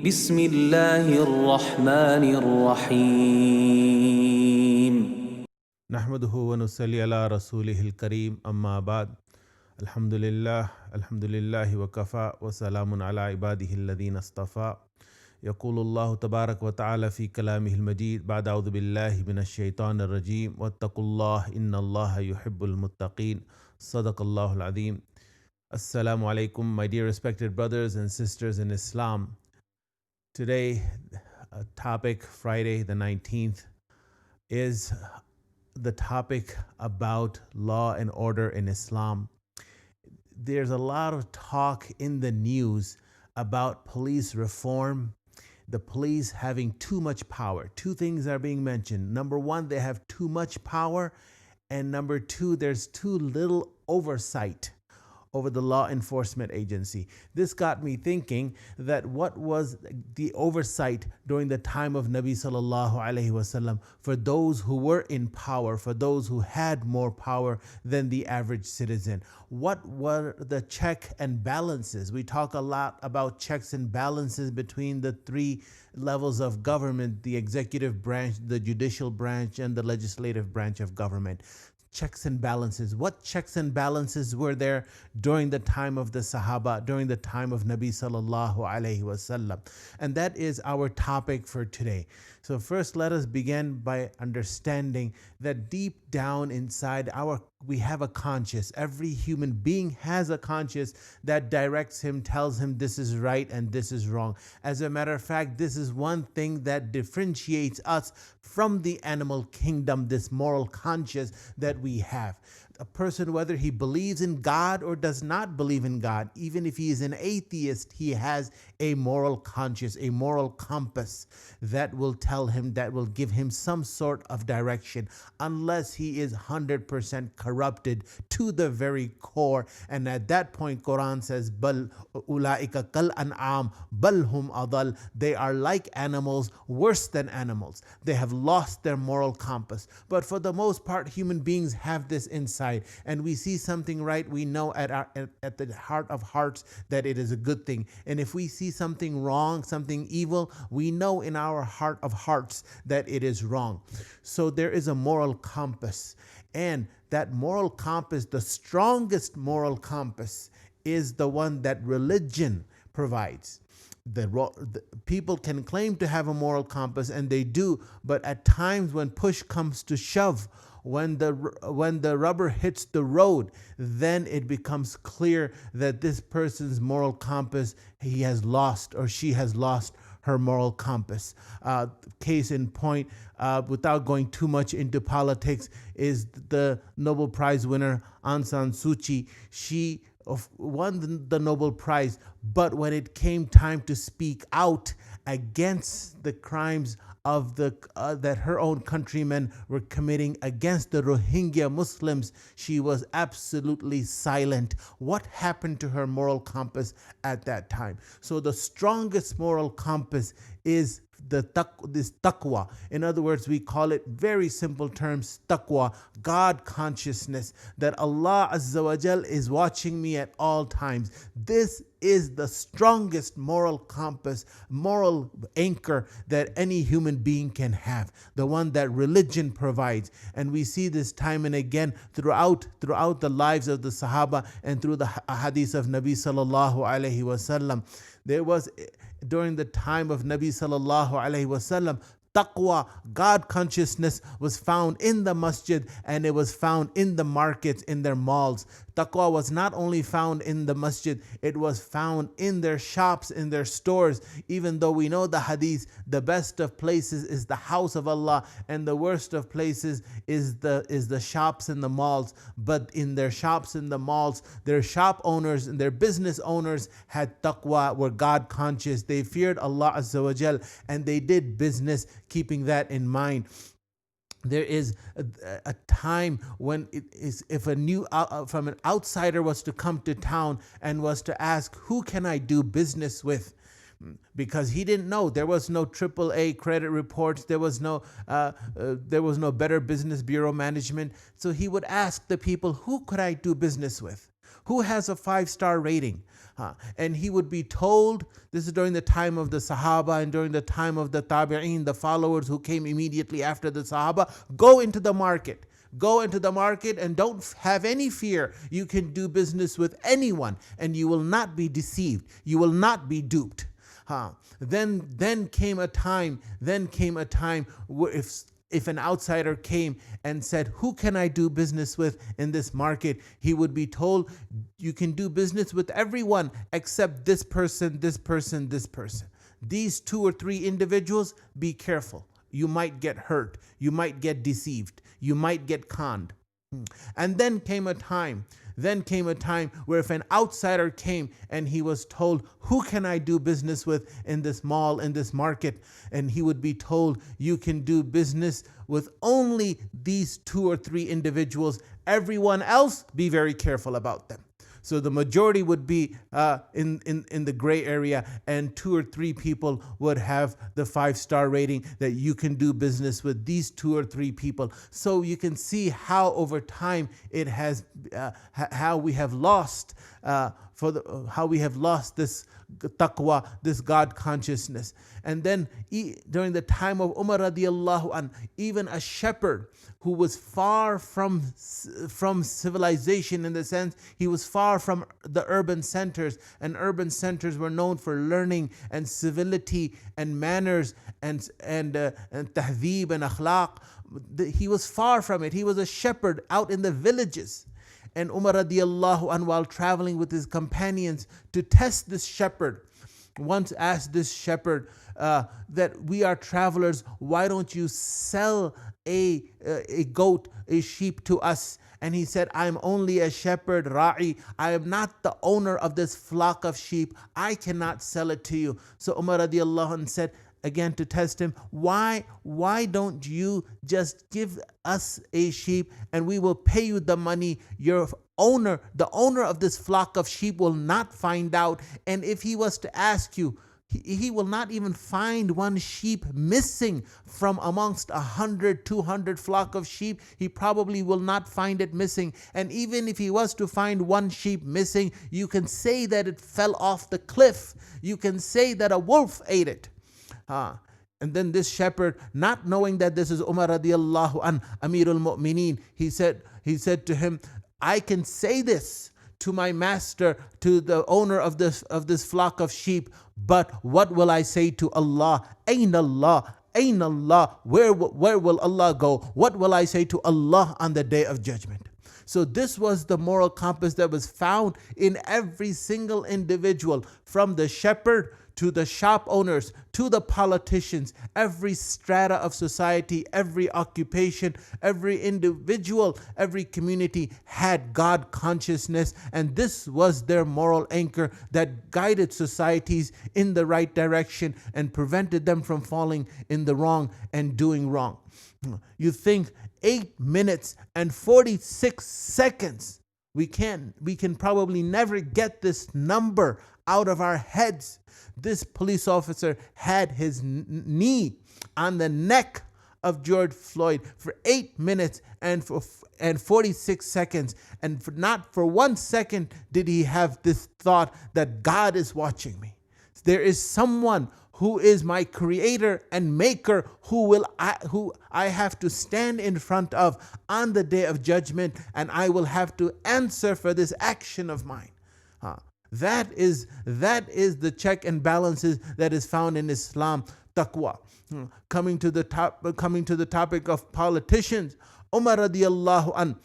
بسم الله الرحمن الرحيم نحمده ونصلي على رسوله الكريم أما بعد الحمد لله وكفى وسلام على عباده الذين اصطفى يقول الله تبارك وتعالى في كلامه المجيد بعد أعوذ بالله من الشيطان الرجيم واتقوا الله إن الله يحب المتقين صدق الله العظيم. Assalamu alaikum, my dear respected brothers and sisters in Islam. Today, topic Friday the 19th is the topic about law and order in Islam. There's a lot of talk in the news about police reform, the police having too much power. Two things are being mentioned. Number one, they have too much power. And number two, there's too little oversight over the law enforcement agency. This got me thinking that what was the oversight during the time of Nabi sallallahu alaihi wasallam for those who were in power, for those who had more power than the average citizen? What were the check and balances? We talk a lot about checks and balances between the three levels of government, the executive branch, the judicial branch, and the legislative branch of government. Checks and balances. What checks and balances were there during the time of the Sahaba, during the time of Nabi sallallahu alaihi wasallam? And that is our topic for today. So first, let us begin by understanding that deep down inside we have a conscience. Every human being has a conscience that directs him, tells him this is right and this is wrong. As a matter of fact, this is one thing that differentiates us from the animal kingdom, this moral conscience that we have. A person, whether he believes in God or does not believe in God, even if he is an atheist, he has a moral conscience, a moral compass that will tell him, that will give him some sort of direction, unless he is 100% corrupted to the very core. And at that point, Quran says, "Bal ulaika kal an'am, bal hum adal." They are like animals, worse than animals. They have lost their moral compass. But for the most part, human beings have this inside. And we see something right, we know at the heart of hearts that it is a good thing. And if we see something wrong, something evil, we know in our heart of hearts that it is wrong. So there is a moral compass. And that moral compass, the strongest moral compass, is the one that religion provides. The people can claim to have a moral compass, and they do, but at times when push comes to shove, when the rubber hits the road, then it becomes clear that this person's moral compass, he has lost or she has lost her moral compass. Case in point, without going too much into politics, is the Nobel Prize winner Aung San Suu Kyi. She won the Nobel Prize, but when it came time to speak out against the crimes of that her own countrymen were committing against the Rohingya Muslims, she was absolutely silent. What happened to her moral compass at that time? So the strongest moral compass is this taqwa. In other words, we call it, very simple terms, taqwa, God consciousness, that Allah Azza wa Jal is watching me at all times. This is the strongest moral compass, moral anchor that any human being can have, the one that religion provides. And we see this time and again throughout the lives of the Sahaba and through the hadith of Nabi sallallahu alaihi wasallam. There was, during the time of Nabi sallallahu alaihi wasallam, taqwa, God consciousness, was found in the masjid, and it was found in the markets, in their malls. Taqwa was not only found in the masjid, it was found in their shops, in their stores. Even though we know the hadith, the best of places is the house of Allah, and the worst of places is the shops and the malls. But in their shops and the malls, their shop owners and their business owners had taqwa, were God conscious. They feared Allah Azza wa Jal, and they did business keeping that in mind. There is a time when if from an outsider was to come to town and was to ask, who can I do business with? Because he didn't know, there was no AAA credit reports, there was no Better Business Bureau management. So he would ask the people, who could I do business with? Who has a 5-star rating? And he would be told, this is during the time of the Sahaba and during the time of the Tabi'een, the followers who came immediately after the Sahaba, go into the market. Go into the market and don't have any fear. You can do business with anyone and you will not be deceived. You will not be duped. Then came a time where if an outsider came and said, who can I do business with in this market? He would be told, you can do business with everyone except this person, this person, this person. These 2 or 3 individuals, be careful. You might get hurt. You might get deceived. You might get conned. And then came a time where if an outsider came and he was told, who can I do business with in this mall, in this market? And he would be told, you can do business with only these 2 or 3 individuals. Everyone else, be very careful about them. So the majority would be in the gray area, and 2 or 3 people would have the 5-star rating that you can do business with these 2 or 3 people. So you can see how over time it has how we have lost this taqwa, this God consciousness. And then during the time of Umar radiallahu anh, even a shepherd who was far from civilization, in the sense he was far from the urban centers, and urban centers were known for learning and civility and manners and tahdeeb and akhlaq. He was far from it. He was a shepherd out in the villages. And Umar radiallahu anh, while traveling with his companions to test this shepherd, once asked this shepherd that we are travelers, why don't you sell a goat, a sheep to us? And he said, I am only a shepherd, ra'i. I am not the owner of this flock of sheep. I cannot sell it to you. So Umar radiallahu anh said, again to test him, why don't you just give us a sheep and we will pay you the money? The owner of this flock of sheep will not find out. And if he was to ask you, he will not even find one sheep missing from amongst 100, 200 flock of sheep. He probably will not find it missing. And even if he was to find one sheep missing, you can say that it fell off the cliff. You can say that a wolf ate it. And then this shepherd, not knowing that this is Umar radiallahu anh, Amirul Mu'mineen, he said to him, I can say this to my master, to the owner of this flock of sheep, but what will I say to Allah? Ayn Allah, Ayn Allah, where will Allah go? What will I say to Allah on the Day of Judgment? So this was the moral compass that was found in every single individual, from the shepherd to the shop owners, to the politicians, every strata of society, every occupation, every individual, every community had God consciousness, and this was their moral anchor that guided societies in the right direction and prevented them from falling in the wrong and doing wrong. You think 8 minutes and 46 seconds, we can probably never get this number out of our heads. This police officer had his knee on the neck of George Floyd for 8 minutes and 46 seconds. And not for 1 second did he have this thought that God is watching me. There is someone who is my creator and maker who I have to stand in front of on the Day of Judgment, and I will have to answer for this action of mine. That is the check and balances that is found in Islam, taqwa. Coming to the topic of politicians, Umar radiallahu anh,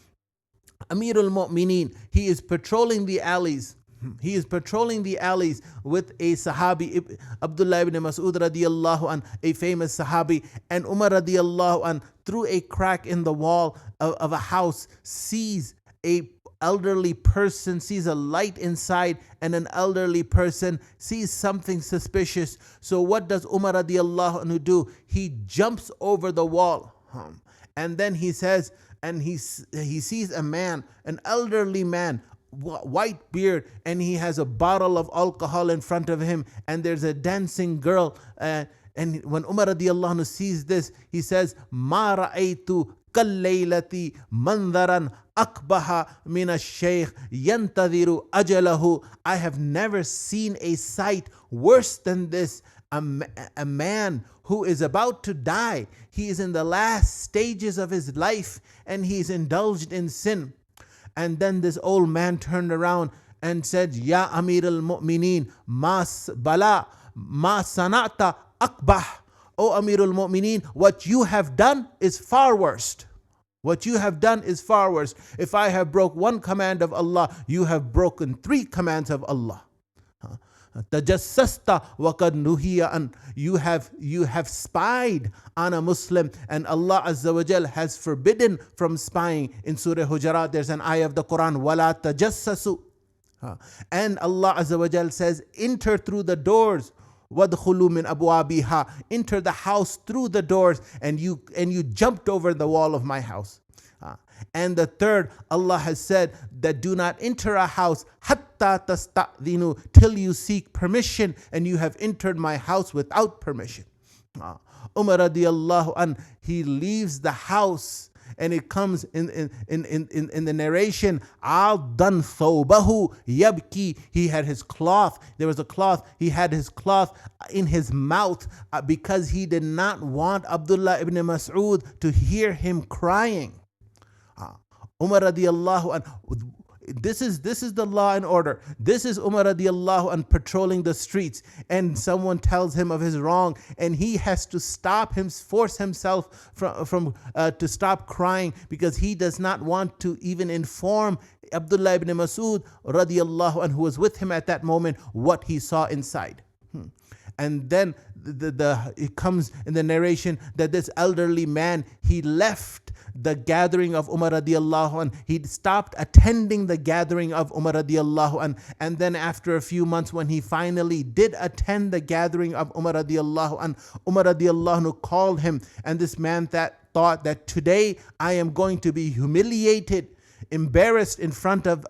Amirul Mu'mineen, he is patrolling the alleys. He is patrolling the alleys with a Sahabi, Abdullah ibn Mas'ud radiallahu anh, a famous Sahabi, and Umar radiallahu anh, through a crack in the wall of a house, sees a elderly person, sees a light inside, and an elderly person sees something suspicious. So what does Umar radiallahu anhu do? He jumps over the wall, and then he says, and he sees a man, an elderly man, white beard, and he has a bottle of alcohol in front of him, and there's a dancing girl. And when Umar radiallahu anhu sees this, he says, "Ma ra'aytu كالليلة منظرا أقبح من الشيخ ينتظر أجله. I have never seen a sight worse than this. A man who is about to die. He is in the last stages of his life and he's indulged in sin. And then this old man turned around and said, Ya Amir al-Mu'mineen, ma sana'ta akbah. O Amir al-Mu'mineen, what you have done is far worse. What you have done is far worse. If I have broke one command of Allah, you have broken 3 commands of Allah. Tajassasta waqad nuhiya an. You have spied on a Muslim, and Allah Azza wa Jal has forbidden from spying. In Surah Hujurat, there's an ayah of the Quran, wala tajassasu. And Allah Azza wa Jal says, enter through the doors. وَادْخُلُوا مِنْ أَبْوَابِهَا. Enter the house through the doors, and you jumped over the wall of my house. And the third, Allah has said that do not enter a house hatta tasta'dhinu, till you seek permission, and you have entered my house without permission. Umar radiallahu an, he leaves the house, and it comes in the narration, al-dan thawbahu yabki. He had his cloth. There was a cloth. He had his cloth in his mouth because he did not want Abdullah ibn Mas'ud to hear him crying. Umar radiallahu an, this is the law and order. This is Umar radiallahu an patrolling the streets, and someone tells him of his wrong, and he has to force himself from to stop crying, because he does not want to even inform Abdullah ibn Mas'ud radiallahu an, who was with him at that moment, what he saw inside. And then it comes in the narration that this elderly man, he left the gathering of Umar radiallahu an. He stopped attending the gathering of Umar radiallahu an. And then after a few months, when he finally did attend the gathering of Umar radiallahu an, Umar radiallahu an called him, and this man thought that today I am going to be humiliated, embarrassed in front of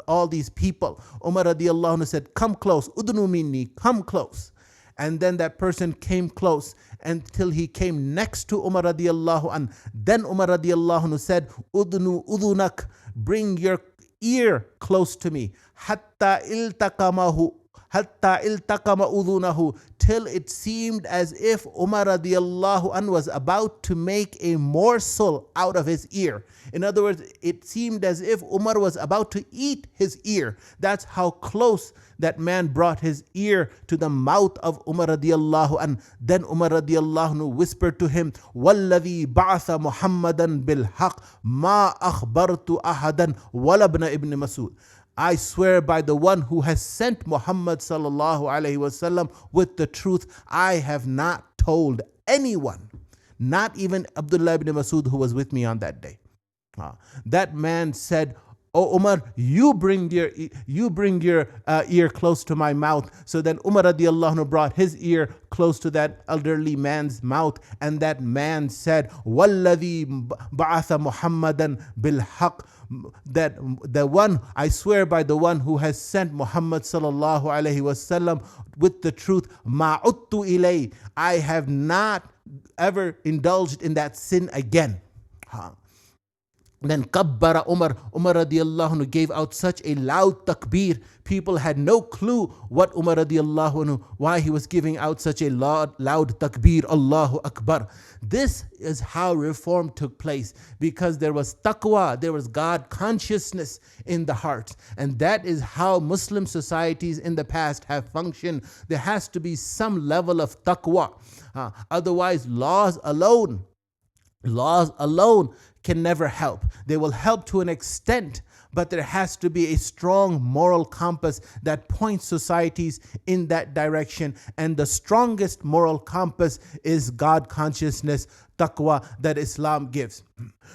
all these people. Umar radiallahu anhu said, come close, udnu minni, come close. And then that person came close until he came next to Umar radiallahu an. Then Umar radiallahu anhu said, udnu udunak, bring your ear close to me, hatta iltaqama udunahu, till it seemed as if Umar radiallahu an was about to make a morsel out of his ear. In other words, it seemed as if Umar was about to eat his ear. That's how close that man brought his ear to the mouth of Umar radiallahu an. Then Umar radiallahu anhu whispered to him, وَالَّذِي بَعَثَ مُحَمَّدًا بِالْحَقِّ مَا أَخْبَرْتُ أَحَدًا وَلَا ibn Mas'ud. I swear by the one who has sent Muhammad sallallahu alaihi wasallam with the truth, I have not told anyone, not even Abdullah ibn Mas'ud, who was with me on that day. That man said, Oh Umar, you bring your ear close to my mouth. So then Umar radiallahu anhu brought his ear close to that elderly man's mouth, and that man said, وَالَّذِي بَعَثَ مُحَمَّدًا بِالْحَقِّ, that the one, I swear by the one who has sent Muhammad sallallahu alaihi wasallam with the truth, مَا عُدْتُ إِلَيْهِ, I have not ever indulged in that sin again. Then kabbara Umar radiallahu anhu gave out such a loud takbir. People had no clue what Umar radiallahu anhu, why he was giving out such a loud takbir, Allahu Akbar. This is how reform took place, because there was taqwa, there was God consciousness in the hearts. And that is how Muslim societies in the past have functioned. There has to be some level of taqwa. Otherwise, laws alone can never help. They will help to an extent, but there has to be a strong moral compass that points societies in that direction. And the strongest moral compass is God consciousness, taqwa, that Islam gives.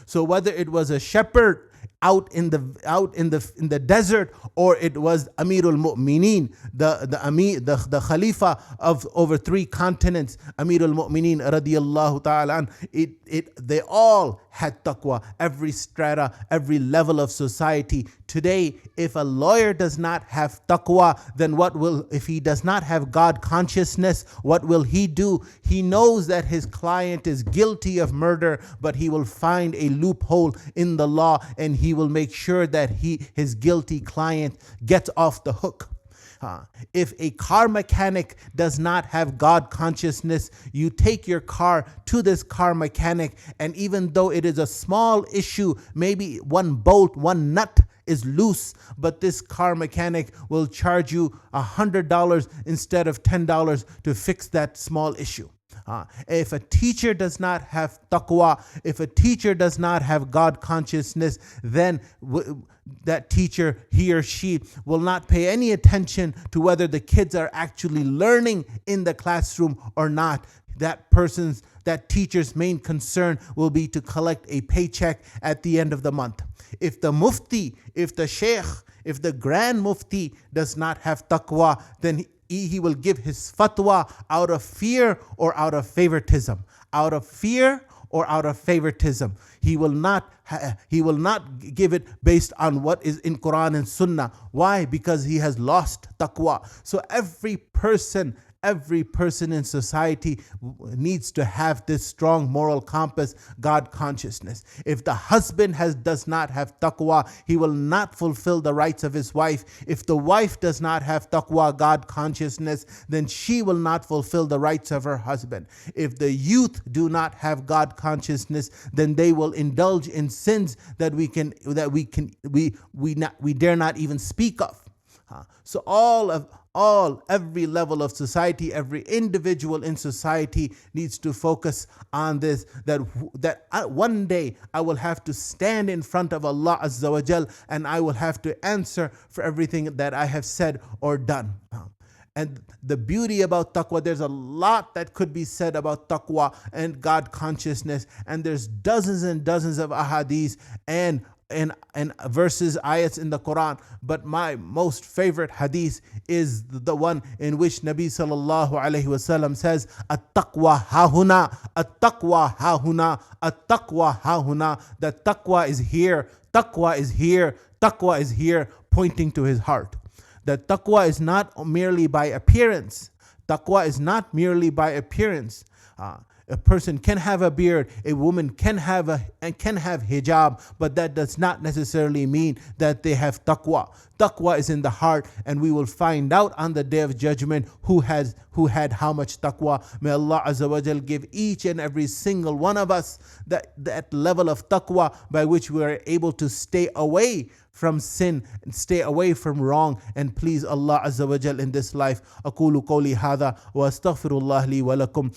So whether it was a shepherd out in the desert, or it was Amirul Mu'mineen, the Khalifa of over 3 continents, Amirul Mu'mineen radiyallahu ta'ala an, they all had taqwa. Every strata, every level of society. Today, if a lawyer does not have taqwa, then if he does not have God consciousness, what will he do? He knows that his client is guilty of murder, but he will find a loophole in the law and he will make sure that his guilty client gets off the hook. If a car mechanic does not have God consciousness, you take your car to this car mechanic, and even though it is a small issue, maybe one bolt, one nut is loose, but this car mechanic will charge you $100 instead of $10 to fix that small issue. If a teacher does not have taqwa, if a teacher does not have God consciousness, then that teacher, he or she, will not pay any attention to whether the kids are actually learning in the classroom or not. That teacher's main concern will be to collect a paycheck at the end of the month. If the mufti, if the sheikh, if the grand mufti does not have taqwa, then he will give his fatwa out of fear or out of favoritism. Out of fear or out of favoritism. He will not give it based on what is in Quran and Sunnah. Why? Because he has lost taqwa. So every person in society needs to have this strong moral compass, God consciousness. If the husband does not have taqwa, he will not fulfill the rights of his wife. If the wife does not have taqwa, God consciousness, then she will not fulfill the rights of her husband. If the youth do not have God consciousness, then they will indulge in sins that we dare not even speak of. So every level of society, every individual in society needs to focus on this, that one day I will have to stand in front of Allah Azza wa Jal, and I will have to answer for everything that I have said or done. And the beauty about taqwa, there's a lot that could be said about taqwa and God consciousness, and there's dozens and dozens of ahadith and verses, ayats in the Quran. But my most favorite hadith is the one in which Nabi sallallahu alaihi wasallam says, "At-taqwa hahuna, at-taqwa hahuna, at-taqwa hahuna." That taqwa is here, taqwa is here, taqwa is here, pointing to his heart. That taqwa is not merely by appearance. Taqwa is not merely by appearance. A person can have a beard, a woman can have hijab, but that does not necessarily mean that they have taqwa. Taqwa is in the heart, and we will find out on the day of judgment who had how much taqwa. May Allah Azza wa Jal give each and every single one of us that level of taqwa by which we are able to stay away from sin and stay away from wrong and please Allah Azza wa Jal in this life. Aqulu qawli hadha wa astaghfirullah li wa lakum.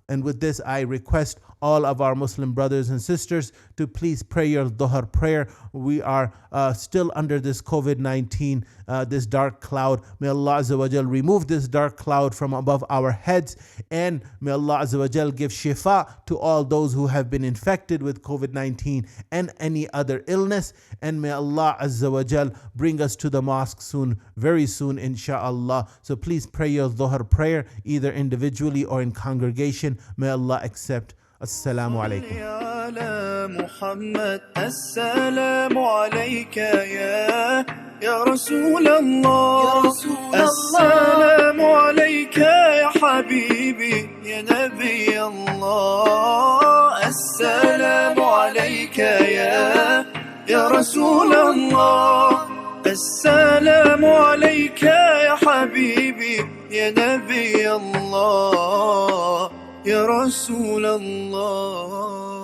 And with this, I request all of our Muslim brothers and sisters to please pray your Dhuhr prayer. We are still under this COVID-19, this dark cloud. May Allah Azza wa Jal remove this dark cloud from above our heads, and may Allah Azza wa Jal give shifa to all those who have been infected with COVID-19 and any other illness. And may Allah Azza wa Jal bring us to the mosque soon, very soon, inshaAllah. So please pray your Dhuhr prayer either individually or in congregation. May Allah accept. السلام عليكم. على محمد السلام عليك يا رسول الله السلام عليك يا حبيبي يا نبي الله السلام عليك يا رسول الله السلام عليك يا حبيبي يا نبي الله يا رسول الله